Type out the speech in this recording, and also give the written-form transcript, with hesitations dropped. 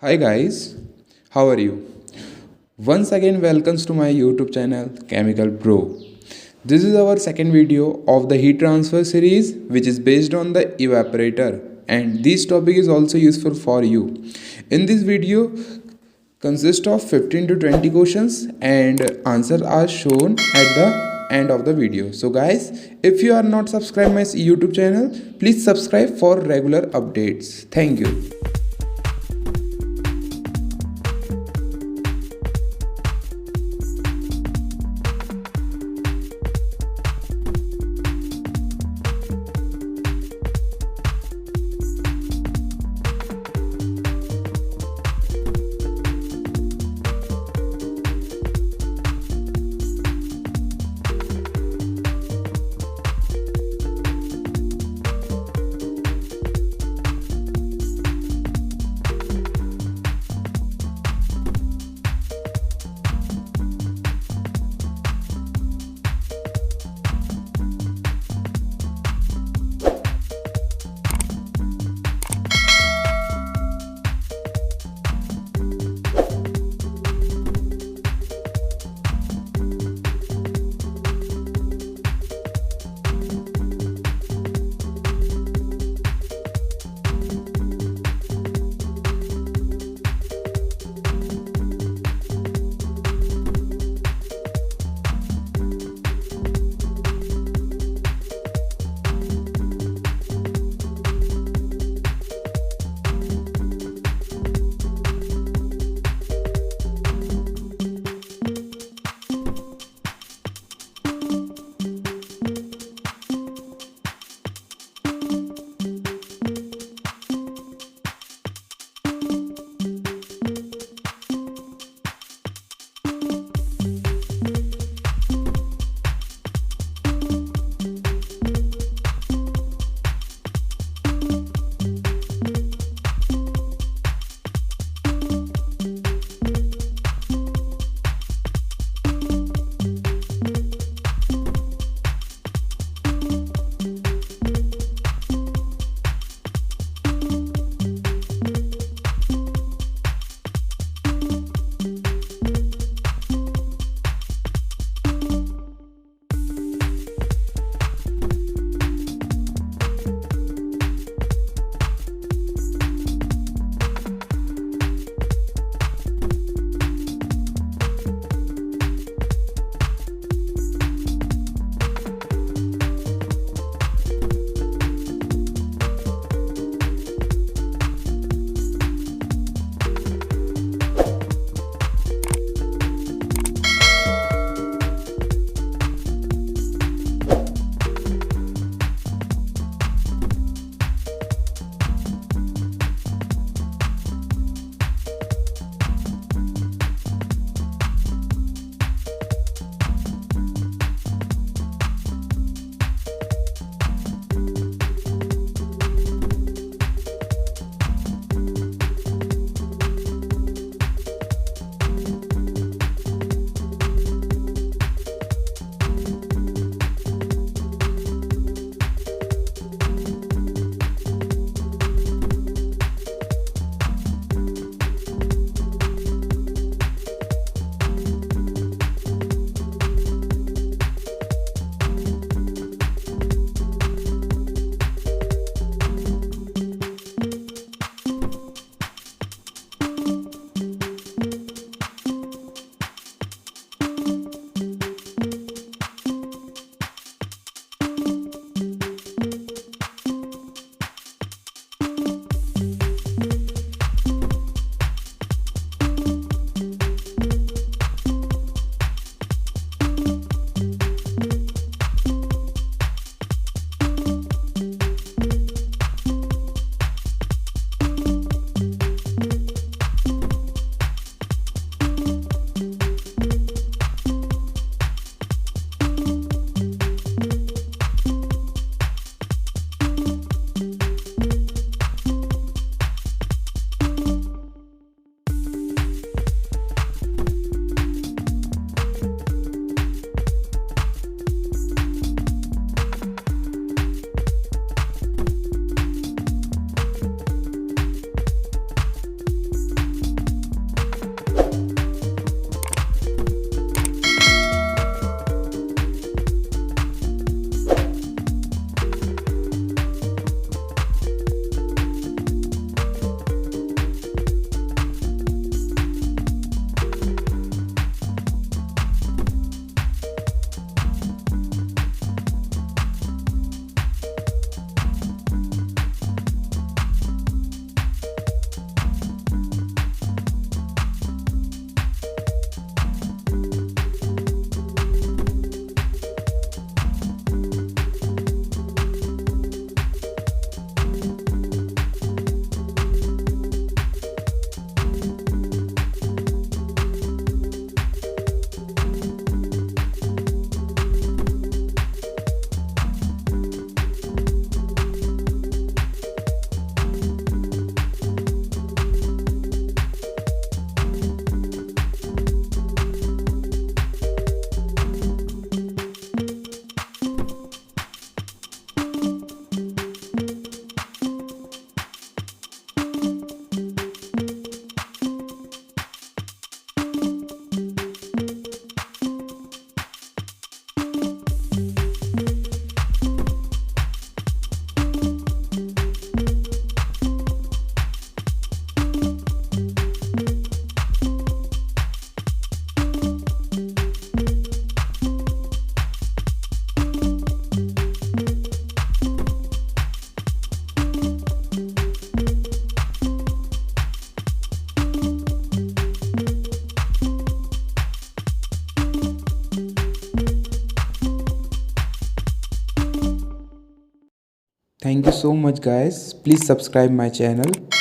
Hi guys, how are you? Once again, welcomes to my YouTube channel Chemical Pro. This is our second video of the heat transfer series, which is based on the evaporator, and this topic is also useful for you. In this video, consists of 15 to 20 questions, and answers are shown at the end of the video. So guys, if you are not subscribed my YouTube channel, please subscribe for regular updates. Thank you. Thank you so much guys. Please subscribe my channel.